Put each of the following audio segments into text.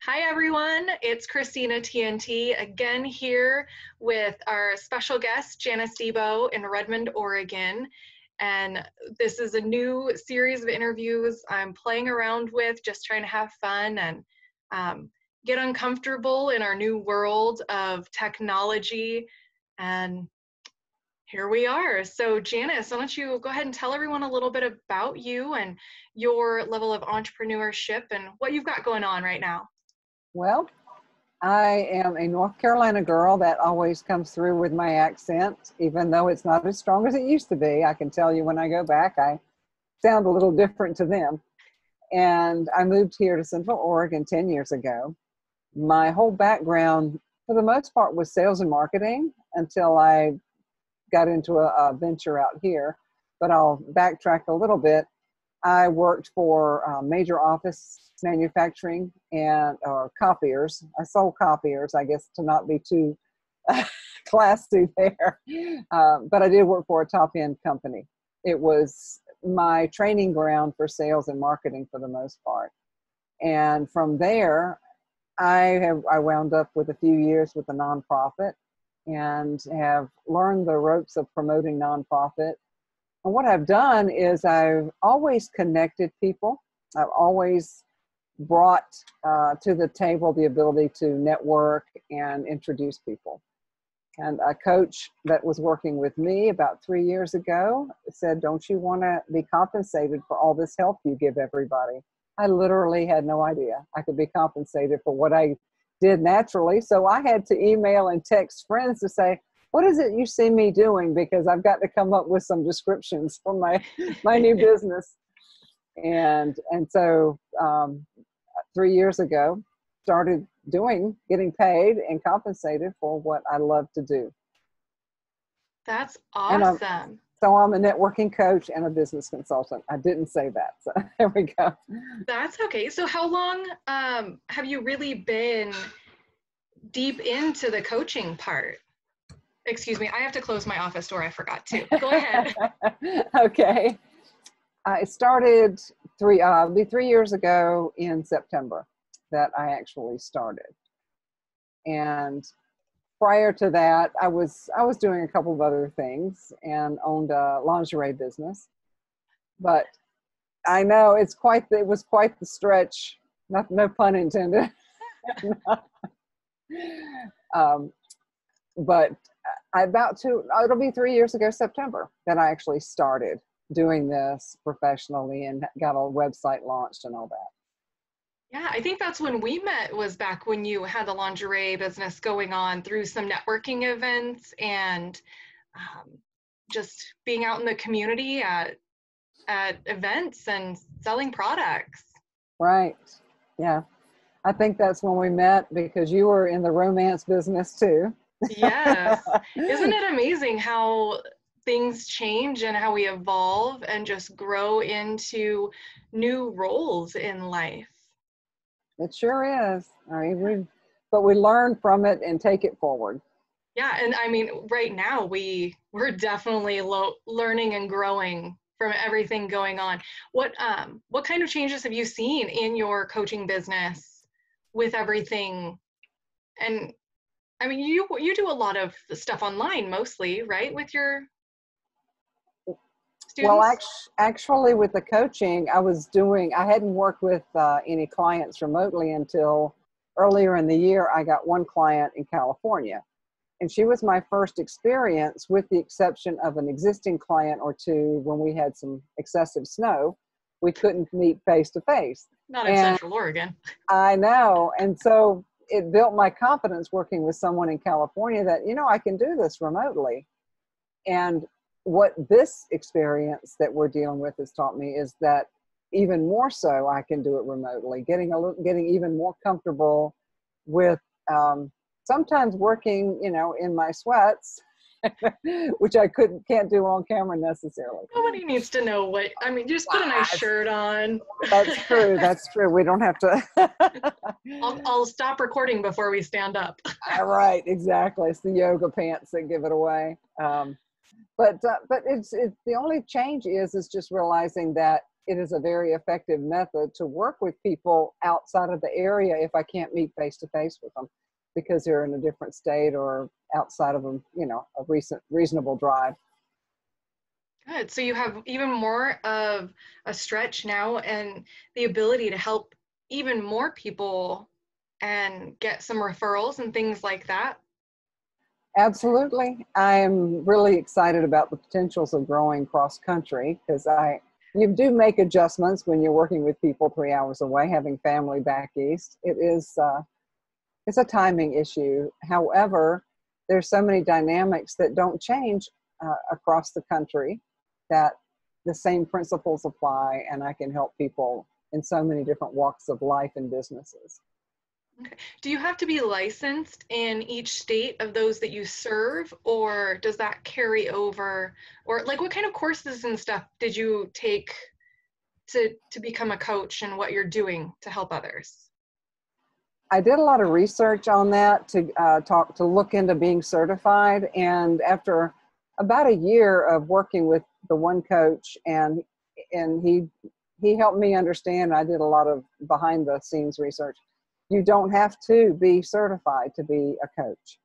Hi everyone, it's Christina TnT again here with our special guest Janice Debo in Redmond, Oregon. And this is a new series of interviews I'm playing around with, just trying to have fun and get uncomfortable in our new world of technology. And here we are. So Janice, why don't you go ahead and tell everyone a little bit about you and your level of entrepreneurship and what you've got going on right now. Well, I am a North Carolina girl. That always comes through with my accent, even though it's not as strong as it used to be. I can tell you when I go back, I sound a little different to them. And I moved here to Central Oregon 10 years ago. My whole background, for the most part, was sales and marketing until I got into a venture out here. But I'll backtrack a little bit. I worked for major office manufacturing and copiers. I sold copiers, I guess, to not be too classy there. But I did work for a top-end company. It was my training ground for sales and marketing for the most part. And from there, I wound up with a few years with a nonprofit and have learned the ropes of promoting nonprofit. And what I've done is I've always connected people. I've always brought to the table the ability to network and introduce people. And a coach that was working with me about 3 years ago said, "Don't you want to be compensated for all this help you give everybody?" I literally had no idea I could be compensated for what I did naturally. So I had to email and text friends to say, "What is it you see me doing? Because I've got to come up with some descriptions for my new business." And so 3 years ago, started getting paid and compensated for what I love to do. That's awesome. So I'm a networking coach and a business consultant. I didn't say that, so there we go. That's okay. So how long have you really been deep into the coaching part? Excuse me, I have to close my office door. I forgot to. Go ahead. Okay. I started 3 years ago in September that I actually started. And prior to that, I was doing a couple of other things and owned a lingerie business. But I know it was quite the stretch. No pun intended. But it'll be 3 years ago, September, that I actually started doing this professionally and got a website launched and all that. Yeah, I think that's when we met, was back when you had the lingerie business going on through some networking events and just being out in the community at events and selling products. Right. Yeah. I think that's when we met because you were in the romance business too. Yes. Isn't it amazing how things change and how we evolve and just grow into new roles in life? It sure is. But we learn from it and take it forward. Yeah, and I mean, right now we're definitely learning and growing from everything going on. What kind of changes have you seen in your coaching business with everything? And I mean, you do a lot of stuff online mostly, right? With your students? Well, actually with the coaching, I hadn't worked with any clients remotely until earlier in the year. I got one client in California, and she was my first experience, with the exception of an existing client or two when we had some excessive snow. We couldn't meet face to face. Not in Central Oregon. I know. And so it built my confidence working with someone in California that, I can do this remotely. And what this experience that we're dealing with has taught me is that even more so I can do it remotely, getting even more comfortable with sometimes working, in my sweats, which I can't do on camera necessarily. Nobody needs to know just put a nice shirt on. That's true. That's true. We don't have to. I'll stop recording before we stand up. Right. Exactly. It's the yoga pants that give it away. But it's the only change is just realizing that it is a very effective method to work with people outside of the area if I can't meet face to face with them because they're in a different state or outside of them, a reasonable drive. Good. So you have even more of a stretch now and the ability to help even more people and get some referrals and things like that. Absolutely. I'm really excited about the potentials of growing cross country because you do make adjustments when you're working with people 3 hours away, having family back east. It's a timing issue. However, there's so many dynamics that don't change across the country that the same principles apply, and I can help people in so many different walks of life and businesses. Okay. Do you have to be licensed in each state of those that you serve, or does that carry over? Or like what kind of courses and stuff did you take to become a coach and what you're doing to help others? I did a lot of research on that to look into being certified, and after about a year of working with the one coach, and he helped me understand. I did a lot of behind the scenes research. You don't have to be certified to be a coach,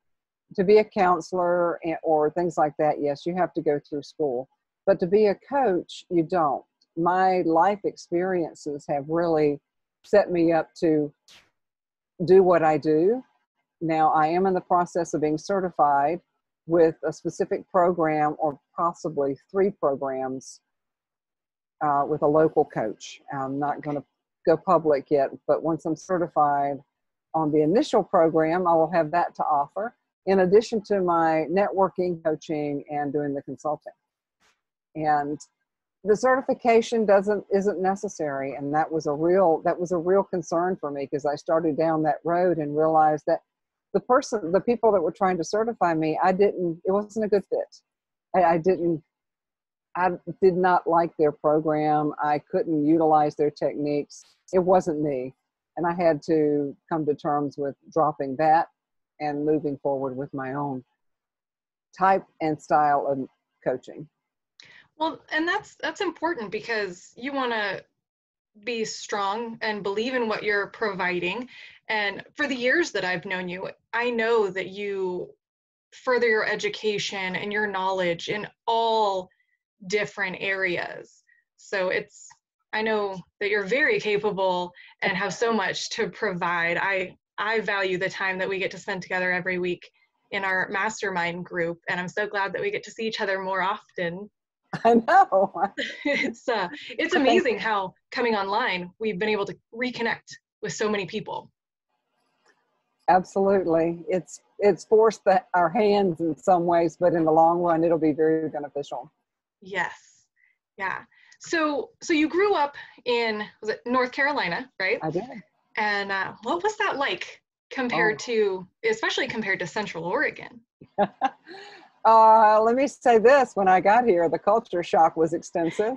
to be a counselor or things like that. Yes, you have to go through school, but to be a coach, you don't. My life experiences have really set me up to do what I do. Now I am in the process of being certified with a specific program or possibly 3 programs with a local coach. I'm not going to go public yet, but once I'm certified on the initial program, I will have that to offer in addition to my networking, coaching, and doing the consulting. And the certification isn't necessary, and that was a real concern for me because I started down that road and realized that the people that were trying to certify me, it wasn't a good fit. I did not like their program. I couldn't utilize their techniques. It wasn't me. And I had to come to terms with dropping that and moving forward with my own type and style of coaching. Well, and that's important because you want to be strong and believe in what you're providing. And for the years that I've known you, I know that you further your education and your knowledge in all different areas. So I know that you're very capable and have so much to provide. I value the time that we get to spend together every week in our Mastermind Group, and I'm so glad that we get to see each other more often. I know. It's amazing how coming online, we've been able to reconnect with so many people. Absolutely. It's forced our hands in some ways, but in the long run, it'll be very beneficial. Yes. Yeah. So you grew up in, was it North Carolina, right? I did. And what was that like especially compared to Central Oregon? Let me say this. When I got here, the culture shock was extensive.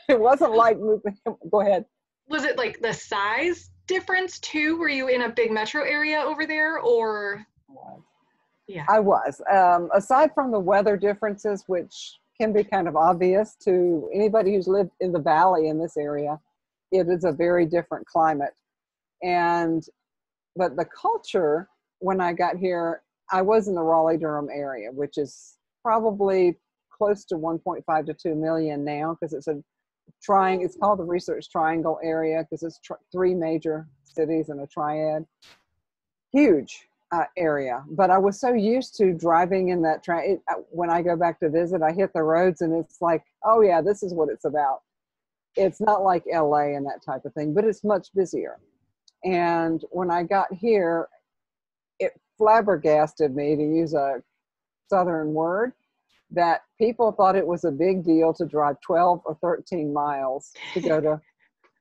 It wasn't like moving. Go ahead. Was it like the size difference too? Were you in a big metro area over there, or? Yeah, I was. Aside from the weather differences, which can be kind of obvious to anybody who's lived in the valley in this area, it is a very different climate. But the culture, when I got here, I was in the Raleigh-Durham area, which is probably close to 1.5 to 2 million now because it's it's called the Research Triangle area because it's 3 major cities in a triad. Huge area. But I was so used to driving in that when I go back to visit, I hit the roads and it's like, oh yeah, this is what it's about. It's not like LA and that type of thing, but it's much busier. And when I got here, it flabbergasted me, to use a Southern word, that people thought it was a big deal to drive 12 or 13 miles to go to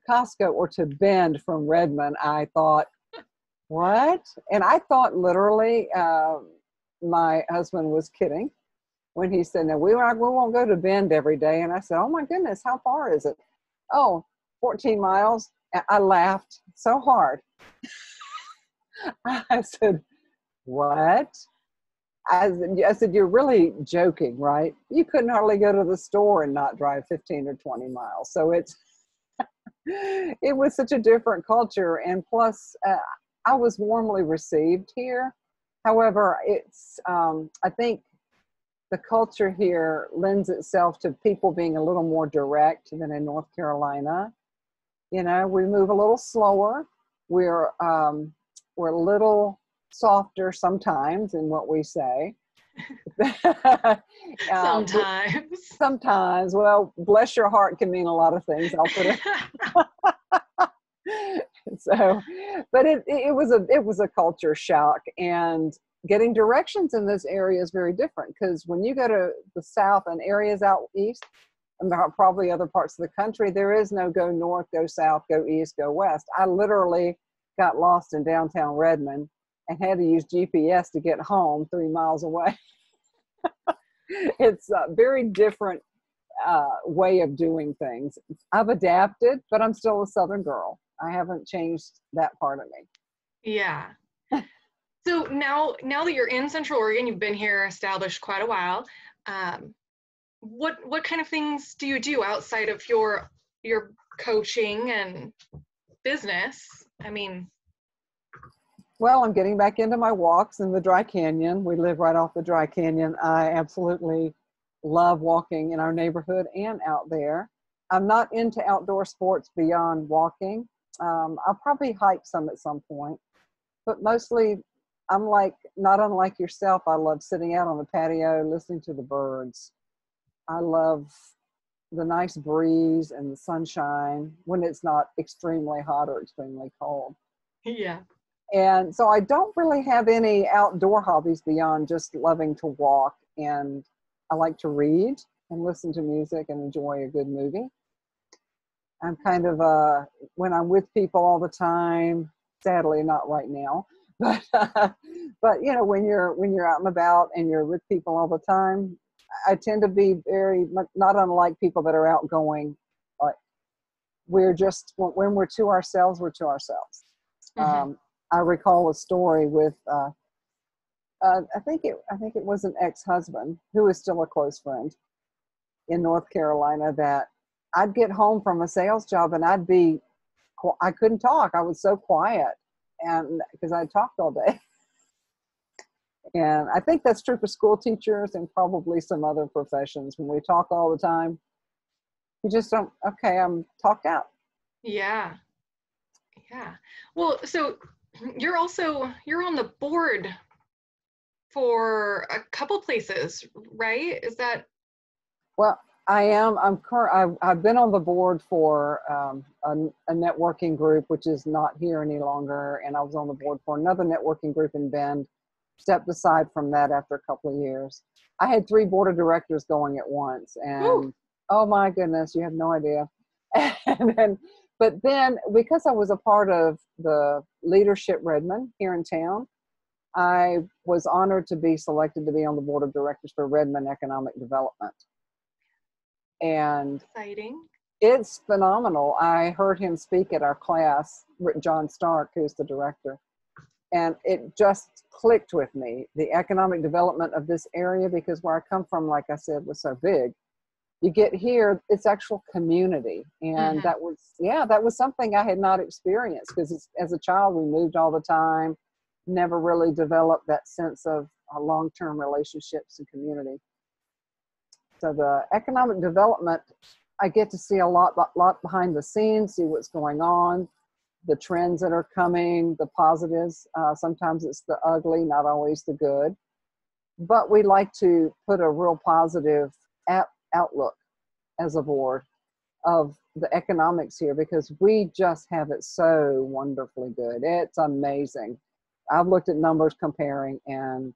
Costco or to Bend from Redmond. I thought, what? And I thought literally my husband was kidding when he said, no, we won't go to Bend every day. And I said, oh my goodness, how far is it? Oh, 14 miles. I laughed so hard. I said, what? I said, you're really joking, right? You couldn't hardly go to the store and not drive 15 or 20 miles. So It was such a different culture. And plus, I was warmly received here. However, I think the culture here lends itself to people being a little more direct than in North Carolina. You know, we move a little slower. We're a little softer sometimes in what we say. Sometimes. Well, bless your heart can mean a lot of things. I'll put it. So, but it was a culture shock, and getting directions in this area is very different, because when you go to the south and areas out east, and probably other parts of the country, there is no go north, go south, go east, go west. I literally got lost in downtown Redmond and had to use GPS to get home 3 miles away. It's a very different way of doing things. I've adapted, but I'm still a Southern girl. I haven't changed that part of me. Yeah. So now that you're in Central Oregon, you've been here established quite a while. What kind of things do you do outside of your coaching and business? I mean, well, I'm getting back into my walks in the Dry Canyon. We live right off the Dry Canyon. I absolutely love walking in our neighborhood and out there. I'm not into outdoor sports beyond walking. I'll probably hike some at some point, but mostly I'm like, not unlike yourself, I love sitting out on the patio, listening to the birds. I love the nice breeze and the sunshine when it's not extremely hot or extremely cold. Yeah. And so I don't really have any outdoor hobbies beyond just loving to walk. And I like to read and listen to music and enjoy a good movie. I'm kind of when I'm with people all the time, sadly not right now, but you know, when you're out and about and you're with people all the time, I tend to be very not unlike people that are outgoing. Like, we're just, when we're to ourselves, we're to ourselves. Mm-hmm. I recall a story with I think it was an ex-husband who is still a close friend in North Carolina, that I'd get home from a sales job and I couldn't talk. I was so quiet, and because I talked all day. And I think that's true for school teachers and probably some other professions. When we talk all the time, you just don't, okay, I'm talked out. Yeah. Yeah. Well, so you're on the board for a couple places, right? Is that? Well, I am. I've been on the board for a networking group, which is not here any longer. And I was on the board for another networking group in Bend. Stepped aside from that after a couple of years. I had 3 board of directors going at once, and Ooh. Oh my goodness, you have no idea. But then because I was a part of the Leadership Redmond here in town, I was honored to be selected to be on the board of directors for Redmond Economic Development. And exciting. It's phenomenal. I heard him speak at our class, John Stark, who's the director. And it just clicked with me, the economic development of this area, because where I come from, like I said, was so big. You get here, it's actual community. And mm-hmm. that was something I had not experienced, because as a child, we moved all the time, never really developed that sense of long-term relationships and community. So the economic development, I get to see a lot behind the scenes, see what's going on, the trends that are coming, the positives. Sometimes it's the ugly, not always the good. But we like to put a real positive outlook as a board of the economics here, because we just have it so wonderfully good. It's amazing. I've looked at numbers comparing, and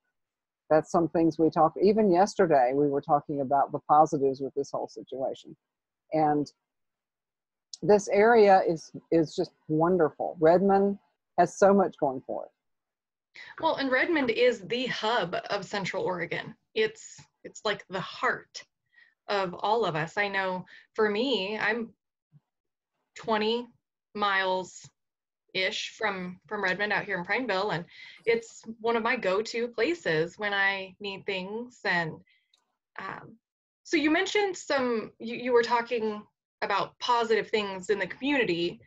that's some things we talk. Even yesterday, we were talking about the positives with this whole situation. And this area is just wonderful. Redmond has so much going for it. Well, and Redmond is the hub of Central Oregon. It's like the heart of all of us. I know for me, I'm 20 miles-ish from Redmond out here in Prineville, and it's one of my go-to places when I need things. And so you mentioned you were talking about positive things in the community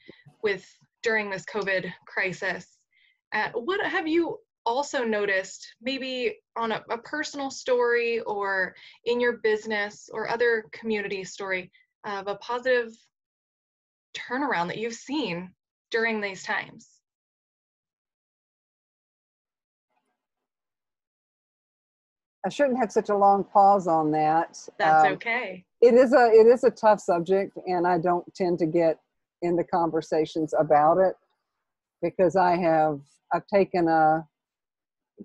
during this COVID crisis. What have you also noticed, maybe on a personal story or in your business or other community story, of a positive turnaround that you've seen during these times? I shouldn't have such a long pause on that. That's okay. It is a tough subject, and I don't tend to get into conversations about it because I've taken a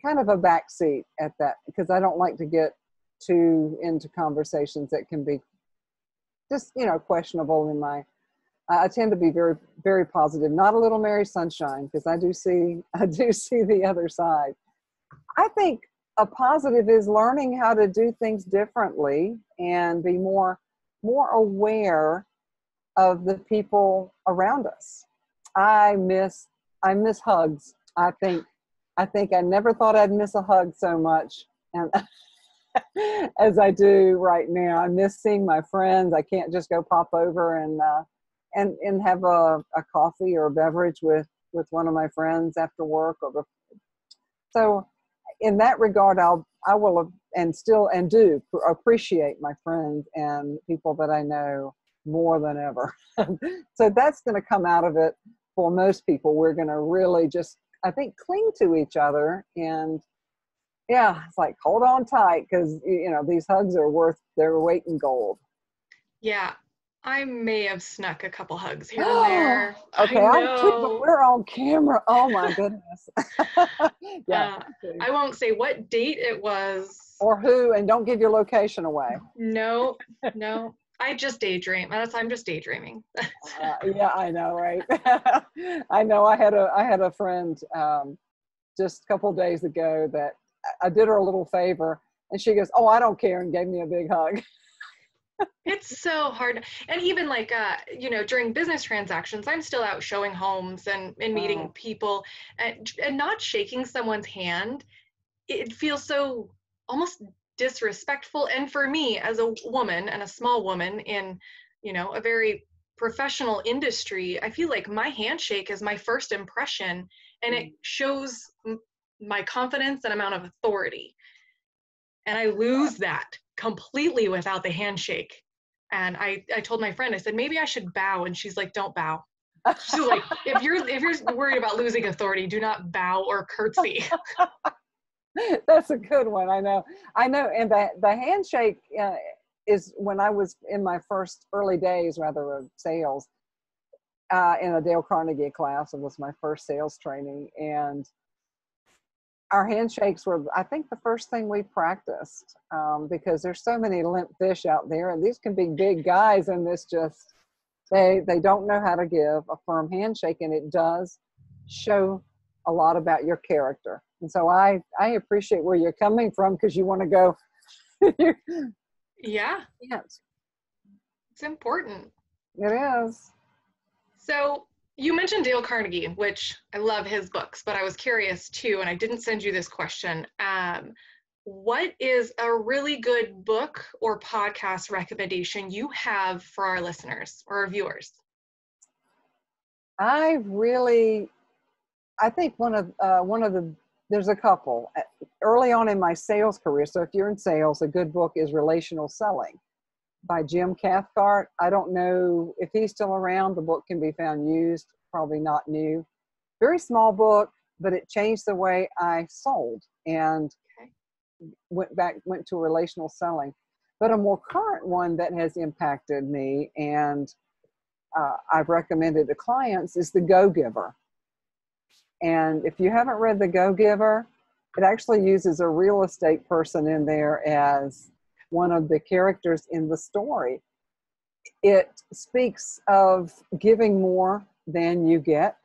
kind of a back seat at that, because I don't like to get too into conversations that can be just, questionable in my, I tend to be very, very positive, not a little Mary Sunshine, because I do see the other side. I think a positive is learning how to do things differently and be more aware of the people around us. I miss hugs. I think I never thought I'd miss a hug so much, and as I do right now. I miss seeing my friends. I can't just go pop over and have a coffee or a beverage with one of my friends after work. So in that regard, I will and still and do appreciate my friends and people that I know more than ever. So that's going to come out of it for most people. We're going to really just, I think, cling to each other, and yeah, it's like, hold on tight, because these hugs are worth their weight in gold. Yeah, I may have snuck a couple hugs here and there. Okay, I too, but we're on camera. Oh my goodness. Yeah. I won't say what date it was or who, and don't give your location away. No. I just daydream. I'm just daydreaming. Yeah, I know, right? I know. I had a friend just a couple of days ago that I did her a little favor, and she goes, "Oh, I don't care," and gave me a big hug. It's so hard. And even like, during business transactions, I'm still out showing homes and meeting people, and not shaking someone's hand. It feels so almost disrespectful. And for me as a woman, and a small woman in, a very professional industry, I feel like my handshake is my first impression, and it shows my confidence and amount of authority. And I lose that completely without the handshake. And I told my friend, I said, maybe I should bow. And she's like, don't bow. She's like, if you're worried about losing authority, do not bow or curtsy. That's a good one. I know. And the handshake is when I was in my first early days, rather, of sales, in a Dale Carnegie class. It was my first sales training. And our handshakes were, I think, the first thing we practiced, because there's so many limp fish out there, and these can be big guys, and they don't know how to give a firm handshake, and it does show a lot about your character. And so I appreciate where you're coming from, because you want to go. Yeah. Yes. It's important. It is. So you mentioned Dale Carnegie, which I love his books, but I was curious too, and I didn't send you this question. What is a really good book or podcast recommendation you have for our listeners or our viewers? I think there's a couple. Early on in my sales career, so if you're in sales, a good book is Relational Selling by Jim Cathcart. I don't know if he's still around. The book can be found used, probably not new. Very small book, but it changed the way I sold, and went to relational selling. But a more current one that has impacted me, and I've recommended to clients, is The Go-Giver. And if you haven't read The Go-Giver, it actually uses a real estate person in there as one of the characters in the story. It speaks of giving more than you get.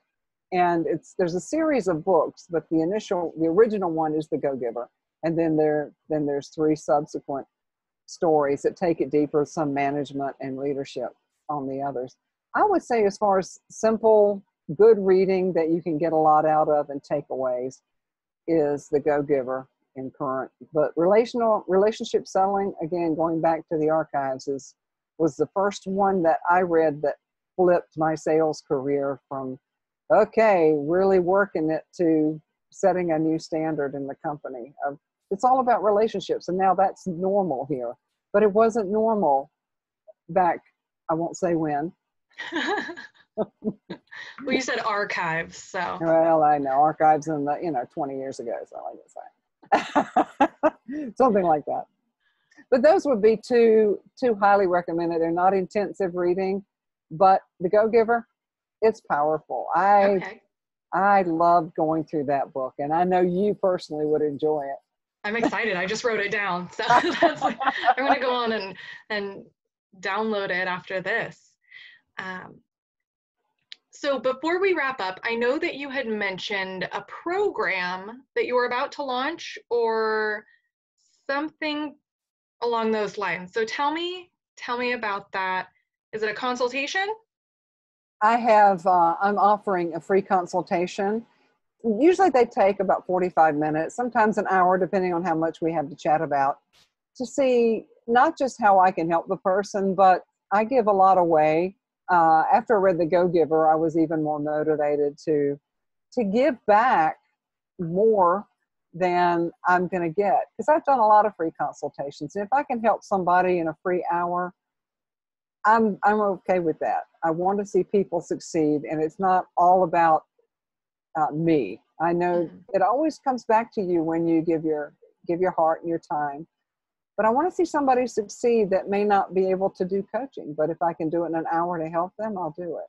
And there's a series of books, but the original one is The Go-Giver. And then there's 3 subsequent stories that take it deeper, some management and leadership on the others. I would say, as far as simple, good reading that you can get a lot out of and takeaways, is The Go-Giver in current. But relationship selling, again, going back to the archives, is was the first one that I read that flipped my sales career from, okay, really working it, to setting a new standard in the company. It's all about relationships, and now that's normal here. But it wasn't normal back, I won't say when. Well, you said archives, so. Well, I know, archives in the, 20 years ago, so I guess something like that. But those would be two highly recommended. They're not intensive reading, but The Go-Giver, it's powerful. Okay. I loved going through that book, and I know you personally would enjoy it. I'm excited. I just wrote it down. So that's I'm going to go on and download it after this. So before we wrap up, I know that you had mentioned a program that you were about to launch or something along those lines. So tell me about that. Is it a consultation? I have, I'm offering a free consultation. Usually they take about 45 minutes, sometimes an hour, depending on how much we have to chat about, to see not just how I can help the person, but I give a lot away. After I read The Go-Giver, I was even more motivated to give back more than I'm going to get, because I've done a lot of free consultations. And if I can help somebody in a free hour, I'm okay with that. I want to see people succeed, and it's not all about me. I know it always comes back to you when you give your heart and your time. But I want to see somebody succeed that may not be able to do coaching. But if I can do it in an hour to help them, I'll do it.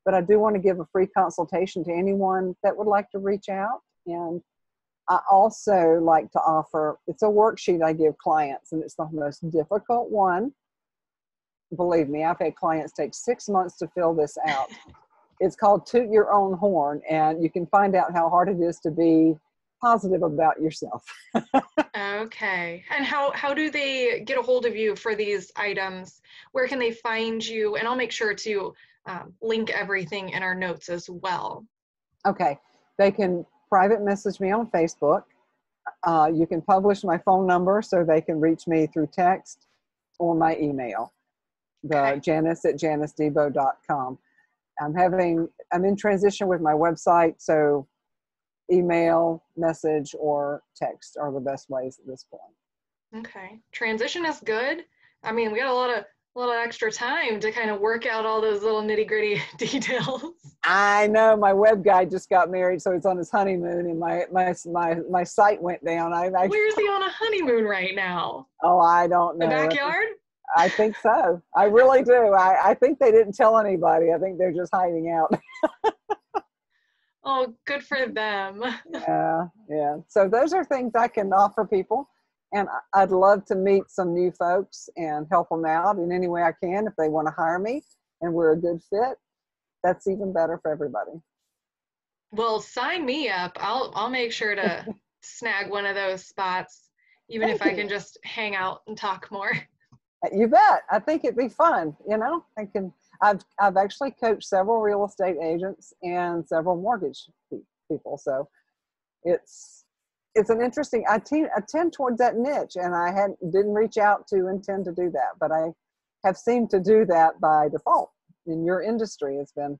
But I do want to give a free consultation to anyone that would like to reach out. And I also like to offer, it's a worksheet I give clients, and it's the most difficult one. Believe me, I've had clients take 6 months to fill this out. It's called Toot Your Own Horn, and you can find out how hard it is to be positive about yourself. Okay. And how do they get a hold of you for these items? Where can they find you? And I'll make sure to link everything in our notes as well. Okay. They can private message me on Facebook. You can publish my phone number so they can reach me through text or my email, Okay. Janice@janicedebo.com. I'm in transition with my website, so email, message, or text are the best ways at this point. Okay. Transition is good. I mean, we got a lot of extra time to kind of work out all those little nitty-gritty details. I know, my web guy just got married, so he's on his honeymoon, and my site went down. Where's he on a honeymoon right now? Oh, I don't know. The backyard? I think so. I really do. I think they didn't tell anybody. I think they're just hiding out. Oh, good for them. Yeah. So those are things I can offer people. And I'd love to meet some new folks and help them out in any way I can. If they want to hire me and we're a good fit, that's even better for everybody. Well, sign me up. I'll make sure to snag one of those spots, even if I can just hang out and talk more. You bet. I think it'd be fun. I've actually coached several real estate agents and several mortgage people. So it's an interesting, I tend towards that niche, and I didn't reach out to intend to do that, but I have seemed to do that by default. In your industry, it's been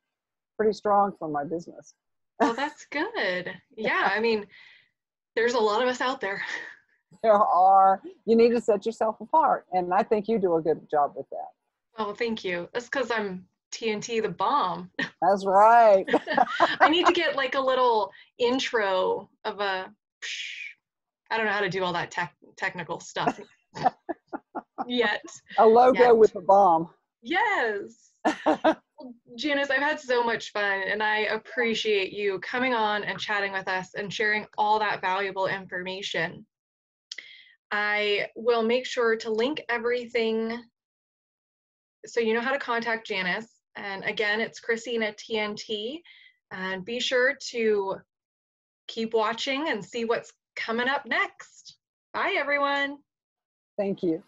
pretty strong for my business. Well, that's good. Yeah. I mean, there's a lot of us out there. You need to set yourself apart. And I think you do a good job with that. Oh, thank you. That's because I'm TnT the bomb. That's right. I need to get like a little intro of I don't know how to do all that technical stuff yet. A logo with a bomb. Yes. Well, Janice, I've had so much fun, and I appreciate you coming on and chatting with us and sharing all that valuable information. I will make sure to link everything so you know how to contact Janice. And again, it's Christina TnT. And be sure to keep watching and see what's coming up next. Bye, everyone. Thank you.